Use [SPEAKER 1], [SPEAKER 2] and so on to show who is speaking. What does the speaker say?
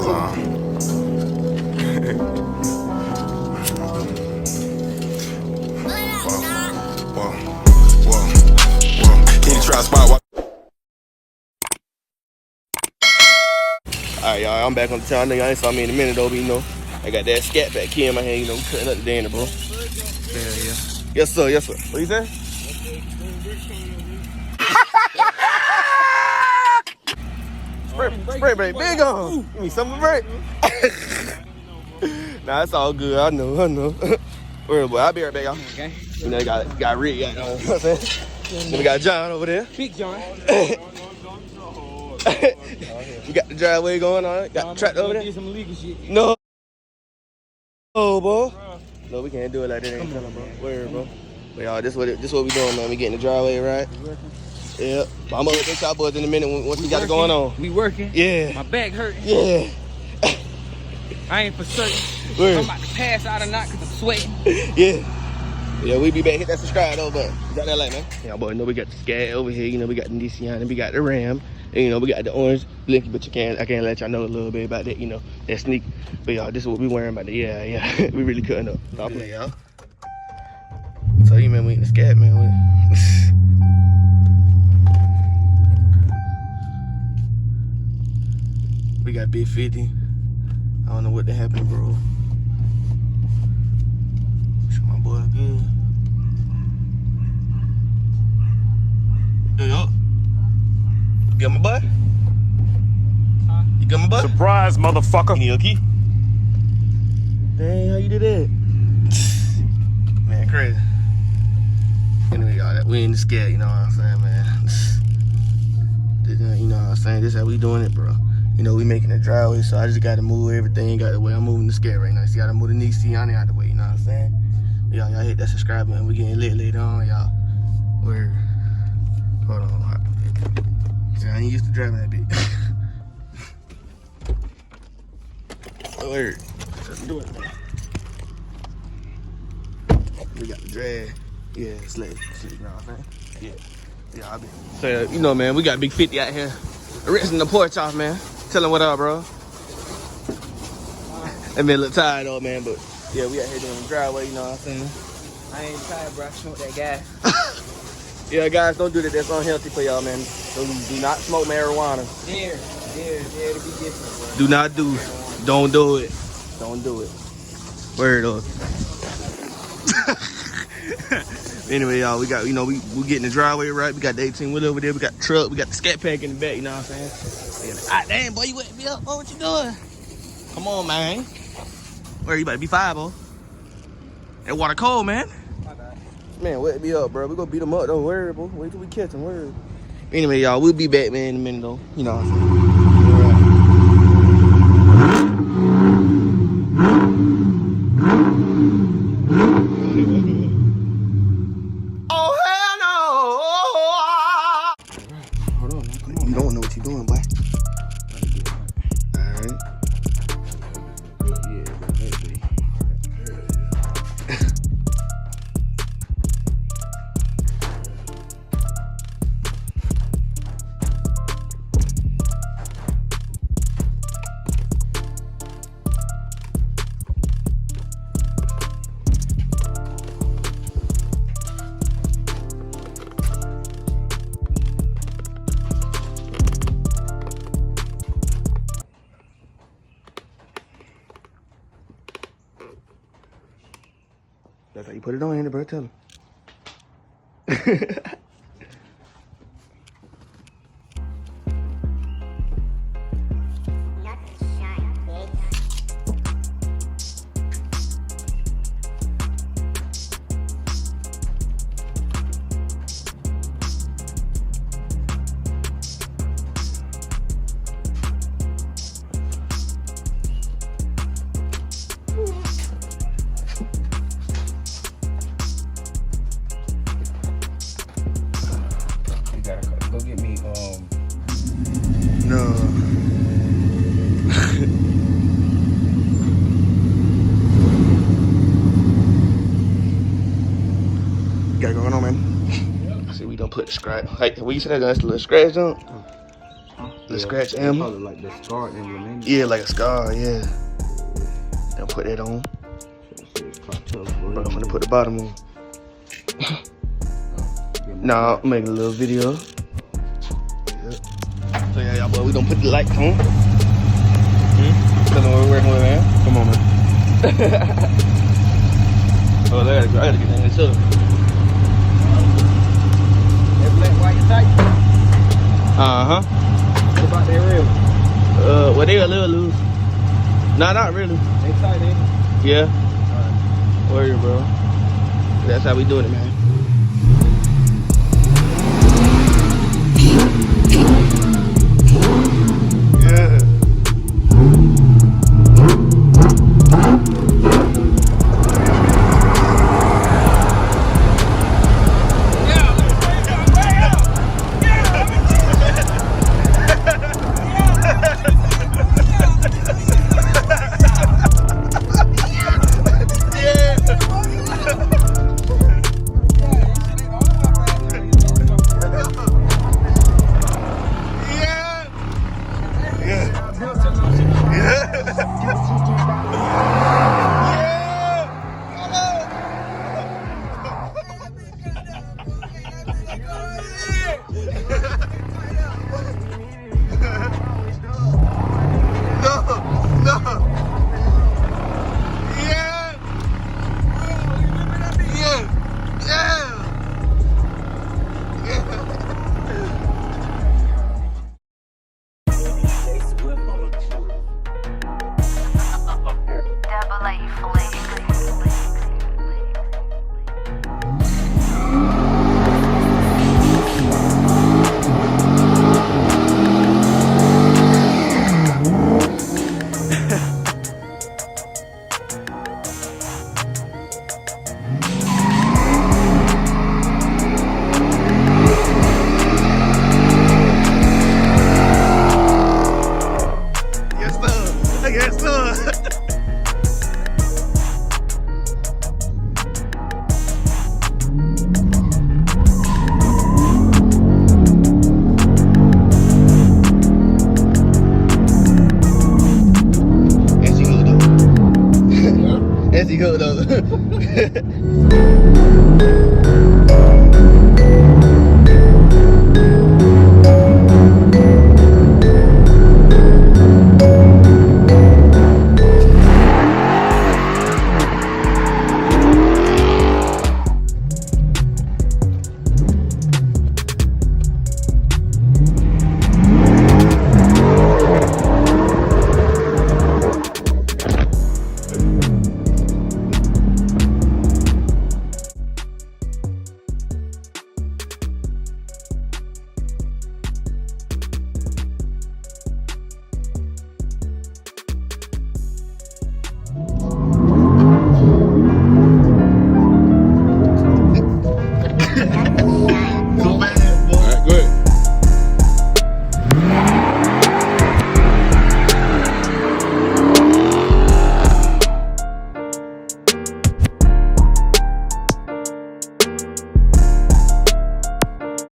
[SPEAKER 1] Alright, y'all, I'm back on the town. Nigga, I ain't saw me in a minute though, but you know, I got that scat back key in my hand, you know, cutting up the dinner, bro. Yeah. Yes, sir, yes, sir. What you say? Spray break, big on. Give me something to break. Nah, it's all good. I know. Word, boy, I'll be right back, y'all.
[SPEAKER 2] Okay.
[SPEAKER 1] You know, got Rick, you know what I'm saying? Then we got John over there.
[SPEAKER 2] Big John.
[SPEAKER 1] You got the driveway going on. Got the tractor over there.
[SPEAKER 2] Do some illegal shit.
[SPEAKER 1] No. Oh, bro. No, we can't do it like that. Ain't telling, bro. Word, bro. But y'all, this what we doing, man. We getting the driveway right. Yeah. But I'm gonna let y'all boys in a minute once we got it going on.
[SPEAKER 2] We working.
[SPEAKER 1] Yeah.
[SPEAKER 2] My back hurting.
[SPEAKER 1] Yeah.
[SPEAKER 2] I ain't for certain.
[SPEAKER 1] Word.
[SPEAKER 2] I'm about to pass out or not because I'm sweating.
[SPEAKER 1] Yeah. Yeah, we be back. Hit that subscribe though, but got that like, man. Y'all boys know we got the Scat over here. You know, we got the Nissan and we got the Ram. And, you know, we got the orange Blinky, but I can't let y'all know a little bit about that, you know, that sneak. But y'all, this is what we wearing about the, yeah. We really cutting up. Stop playing, y'all. So you, man, we in the Scat, man. We got Big 50. I don't know what that happened, bro. Show my boy good. Yo. You got my butt?
[SPEAKER 2] Huh?
[SPEAKER 1] You got my butt?
[SPEAKER 3] Surprise, motherfucker.
[SPEAKER 1] You need a key? Dang, how you did that? Man, crazy. Anyway, y'all, we in the Scat, you know what I'm saying, man. You know what I'm saying? This is how we doing it, bro. You know, we making a driveway, so I just gotta move everything out the way. I'm moving the Scat right now. See, I gotta move the Nissan out the way, you know what I'm saying? Y'all hit that subscribe button. We getting lit later on, y'all. Word. Hold on. See, I ain't used to driving that bitch. Word. Let's do it, man. We got the drag. Yeah, it's lit. You know what I'm saying? Yeah, I be. So, you know, man, we got Big 50 out here. Rinsing the porch off, man. Tell him what up, bro. They been a little tired though, man, but yeah, we out here doing the driveway, you know what I'm saying?
[SPEAKER 2] I ain't tired, bro. I smoked that gas.
[SPEAKER 1] Yeah, guys, don't do that. That's unhealthy for y'all, man. So do not smoke marijuana.
[SPEAKER 2] Dare to be different, bro.
[SPEAKER 1] Do not do. Don't do it. Don't do it. Word up. Anyway, y'all, we got, you know, we getting the driveway right. We got the 18 wheel over there. We got the truck. We got the Scat pack in the back. You know what I'm saying? Ah, damn, boy, you wet me up. Boy, what you doing? Come on, man. Where you about to be 5, boy? That water cold, man. Man, wet me up, bro. We gonna beat them up. Don't worry, boy. Wait till we catch them. Word. Anyway, y'all, we'll be back, man, in a minute, though. You know what I'm saying? Oh, hell no! Hold on, man. Come on. You don't know what you're doing, boy. All right. Yeah, bro. That's how you put it on, Andy, bro. Tell him.
[SPEAKER 2] Go get me,
[SPEAKER 1] No. Got it going on, man. Yep. See, we don't put the scratch. Like, what you said, that's the little scratch on? The scratch
[SPEAKER 2] They
[SPEAKER 1] emblem.
[SPEAKER 2] call it like the scar emblem, ain't it?
[SPEAKER 1] Yeah, like a scar, yeah. Then put that on. Bro, I'm gonna put the bottom on. Nah, I'm making a little video. Yep. So yeah, y'all boy, we gonna put the lights on. Tell them what we're working with, man. Come on, man. Oh, I gotta get in there too.
[SPEAKER 2] That black, white, and tight.
[SPEAKER 1] Uh-huh.
[SPEAKER 2] What about that real?
[SPEAKER 1] Well, they a little loose. Nah, not really.
[SPEAKER 2] They tight, ain't it?
[SPEAKER 1] Yeah. Alright. Worry, bro. That's how we doing it, man.